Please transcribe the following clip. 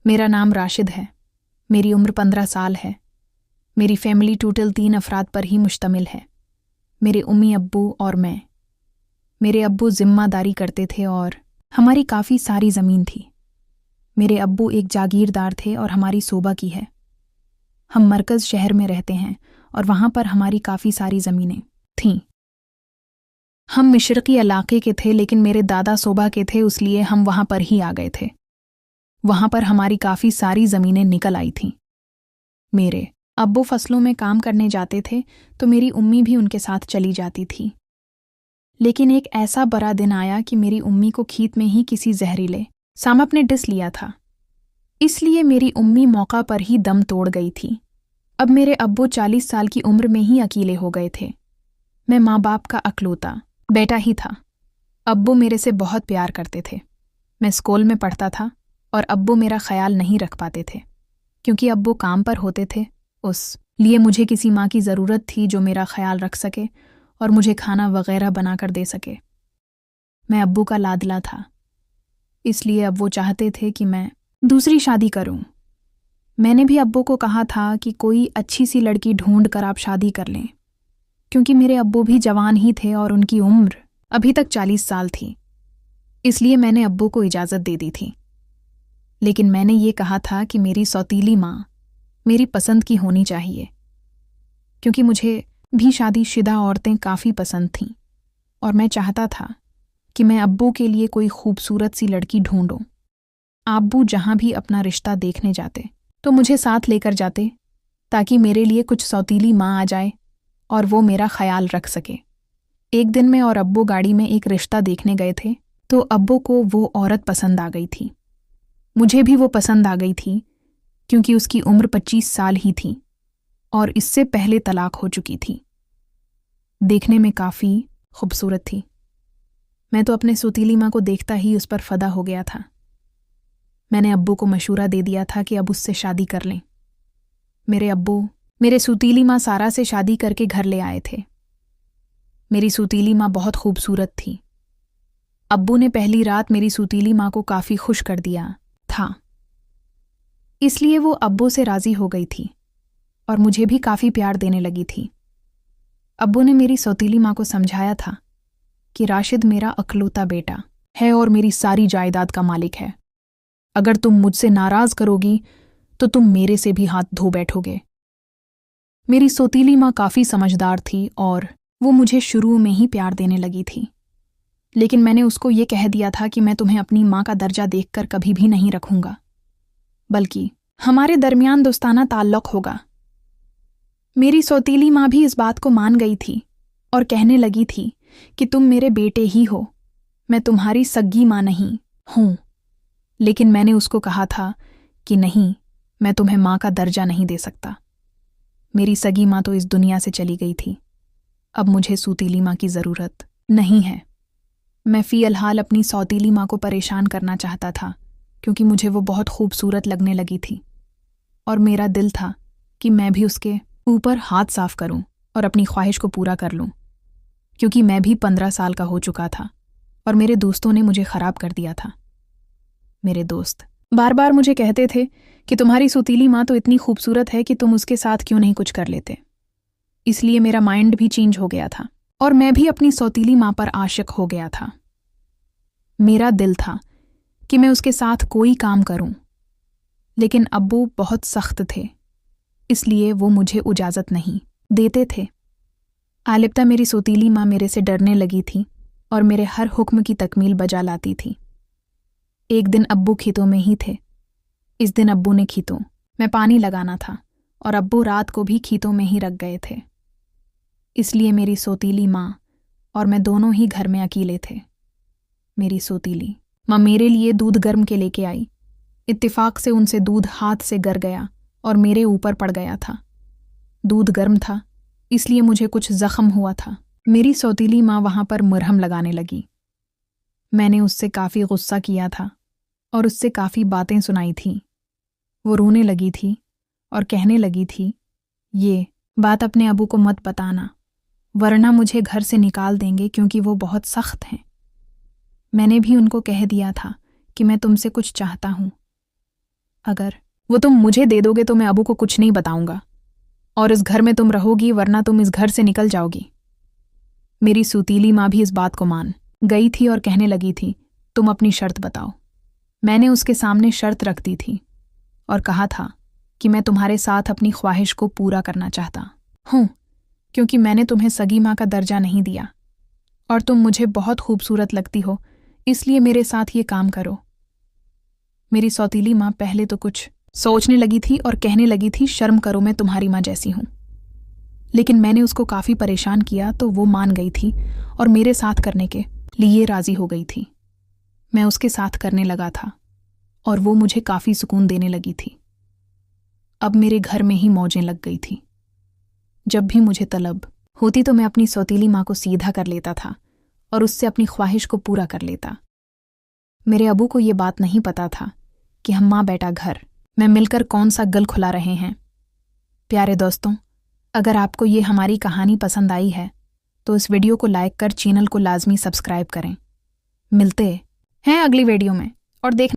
मेरा नाम राशिद है। मेरी उम्र 15 साल है। मेरी फैमिली टोटल 3 अफराद पर ही मुश्तमिल है। मेरे उम्मी अब्बू और मैं। मेरे अब्बू जिम्मेदारी करते थे और हमारी काफ़ी सारी ज़मीन थी। मेरे अब्बू एक जागीरदार थे और हमारी सोबा की है। हम मरकज़ शहर में रहते हैं और वहाँ पर हमारी काफ़ी सारी ज़मीनें थीं। हम मशरक़ी इलाके के थे, लेकिन मेरे दादा सोबा के थे, इसलिए हम वहाँ पर ही आ गए थे। वहाँ पर हमारी काफ़ी सारी ज़मीनें निकल आई थीं। मेरे अब्बू फसलों में काम करने जाते थे तो मेरी उम्मी भी उनके साथ चली जाती थी। लेकिन एक ऐसा बड़ा दिन आया कि मेरी उम्मी को खेत में ही किसी जहरीले सांप ने डिस लिया था। इसलिए मेरी उम्मी मौका पर ही दम तोड़ गई थी। अब मेरे अब्बू 40 साल की उम्र में ही अकेले हो गए थे। मैं माँ बाप का अकलौता बेटा ही था। अब्बू मेरे से बहुत प्यार करते थे। मैं स्कूल में पढ़ता था और अब्बू मेरा ख्याल नहीं रख पाते थे क्योंकि अब्बू काम पर होते थे। उस लिए मुझे किसी माँ की ज़रूरत थी जो मेरा ख्याल रख सके और मुझे खाना वगैरह बनाकर दे सके। मैं अब्बू का लाडला था, इसलिए अब वो चाहते थे कि मैं दूसरी शादी करूं। मैंने भी अब्बू को कहा था कि कोई अच्छी सी लड़की ढूंढ कर आप शादी कर लें, क्योंकि मेरे अब्बू भी जवान ही थे और उनकी उम्र अभी तक 40 साल थी। इसलिए मैंने अब्बू को इजाज़त दे दी थी। लेकिन मैंने ये कहा था कि मेरी सौतीली माँ मेरी पसंद की होनी चाहिए, क्योंकि मुझे भी शादीशुदा औरतें काफ़ी पसंद थीं और मैं चाहता था कि मैं अब्बू के लिए कोई खूबसूरत सी लड़की ढूंढूं। अब्बू जहाँ भी अपना रिश्ता देखने जाते तो मुझे साथ लेकर जाते ताकि मेरे लिए कुछ सौतीली माँ आ जाए और वो मेरा ख्याल रख सके। एक दिन मैं और अब्बू गाड़ी में एक रिश्ता देखने गए थे तो अब्बू को वो औरत पसंद आ गई थी। मुझे भी वो पसंद आ गई थी क्योंकि उसकी उम्र 25 साल ही थी और इससे पहले तलाक हो चुकी थी। देखने में काफ़ी खूबसूरत थी। मैं तो अपने सौतीली माँ को देखता ही उस पर फ़िदा हो गया था। मैंने अब्बू को मशूरा दे दिया था कि अब उससे शादी कर लें। मेरे अब्बू मेरे सौतीली माँ सारा से शादी करके घर ले आए थे। मेरी सौतीली माँ बहुत खूबसूरत थी। अब्बू ने पहली रात मेरी सौतीली माँ को काफ़ी खुश कर दिया था, इसलिए वो अब्बू से राज़ी हो गई थी और मुझे भी काफ़ी प्यार देने लगी थी। अब्बू ने मेरी सौतीली माँ को समझाया था कि राशिद मेरा अकलौता बेटा है और मेरी सारी जायदाद का मालिक है। अगर तुम मुझसे नाराज़ करोगी तो तुम मेरे से भी हाथ धो बैठोगे। मेरी सौतीली माँ काफ़ी समझदार थी और वो मुझे शुरू में ही प्यार देने लगी थी। लेकिन मैंने उसको ये कह दिया था कि मैं तुम्हें अपनी माँ का दर्जा देखकर कभी भी नहीं रखूंगा, बल्कि हमारे दरमियान दोस्ताना ताल्लुक होगा। मेरी सौतीली माँ भी इस बात को मान गई थी और कहने लगी थी कि तुम मेरे बेटे ही हो, मैं तुम्हारी सग्गी माँ नहीं हूँ। लेकिन मैंने उसको कहा था कि नहीं, मैं तुम्हें माँ का दर्जा नहीं दे सकता। मेरी सगी माँ तो इस दुनिया से चली गई थी। अब मुझे सौतीली माँ की ज़रूरत नहीं है। मैं फ़िलहाल अपनी सौतीली माँ को परेशान करना चाहता था क्योंकि मुझे वो बहुत खूबसूरत लगने लगी थी और मेरा दिल था कि मैं भी उसके ऊपर हाथ साफ करूं और अपनी ख्वाहिश को पूरा कर लूं, क्योंकि मैं भी 15 साल का हो चुका था और मेरे दोस्तों ने मुझे ख़राब कर दिया था। मेरे दोस्त बार बार मुझे कहते थे कि तुम्हारी सौतीली माँ तो इतनी खूबसूरत है कि तुम उसके साथ क्यों नहीं कुछ कर लेते। इसलिए मेरा माइंड भी चेंज हो गया था और मैं भी अपनी सौतीली माँ पर आशिक हो गया था। मेरा दिल था कि मैं उसके साथ कोई काम करूं, लेकिन अब्बू बहुत सख्त थे, इसलिए वो मुझे इजाज़त नहीं देते थे। आलिबता मेरी सौतीली माँ मेरे से डरने लगी थी और मेरे हर हुक्म की तकमील बजा लाती थी। एक दिन अब्बू खेतों में ही थे। इस दिन अब्बू ने खेतों में पानी लगाना था और अब्बू रात को भी खेतों में ही रख गए थे। इसलिए मेरी सौतीली माँ और मैं दोनों ही घर में अकेले थे। मेरी सौतीली माँ मेरे लिए दूध गर्म के लेके आई। इत्तेफाक से उनसे दूध हाथ से गिर गया और मेरे ऊपर पड़ गया था। दूध गर्म था, इसलिए मुझे कुछ ज़ख्म हुआ था। मेरी सौतीली माँ वहाँ पर मरहम लगाने लगी। मैंने उससे काफ़ी गुस्सा किया था और उससे काफ़ी बातें सुनाई थीं। वो रोने लगी थी और कहने लगी थी, ये बात अपने अबू को मत बताना, वरना मुझे घर से निकाल देंगे क्योंकि वो बहुत सख्त हैं। मैंने भी उनको कह दिया था कि मैं तुमसे कुछ चाहता हूँ। अगर वो तुम मुझे दे दोगे तो मैं अबू को कुछ नहीं बताऊंगा और इस घर में तुम रहोगी, वरना तुम इस घर से निकल जाओगी। मेरी सुतीली माँ भी इस बात को मान गई थी और कहने लगी थी, तुम अपनी शर्त बताओ। मैंने उसके सामने शर्त रख दी थी और कहा था कि मैं तुम्हारे साथ अपनी ख्वाहिश को पूरा करना चाहता हूँ, क्योंकि मैंने तुम्हें सगी माँ का दर्जा नहीं दिया और तुम मुझे बहुत खूबसूरत लगती हो, इसलिए मेरे साथ ये काम करो। मेरी सौतीली माँ पहले तो कुछ सोचने लगी थी और कहने लगी थी, शर्म करो, मैं तुम्हारी माँ जैसी हूँ। लेकिन मैंने उसको काफ़ी परेशान किया तो वो मान गई थी और मेरे साथ करने के लिए राज़ी हो गई थी। मैं उसके साथ करने लगा था और वो मुझे काफ़ी सुकून देने लगी थी। अब मेरे घर में ही मौजें लग गई थी। जब भी मुझे तलब होती तो मैं अपनी सौतीली माँ को सीधा कर लेता था और उससे अपनी ख्वाहिश को पूरा कर लेता। मेरे अबू को ये बात नहीं पता था कि हम माँ बेटा घर में मिलकर कौन सा गल खुला रहे हैं। प्यारे दोस्तों, अगर आपको ये हमारी कहानी पसंद आई है तो इस वीडियो को लाइक कर चैनल को लाजमी सब्सक्राइब करें। मिलते हैं अगली वीडियो में और देख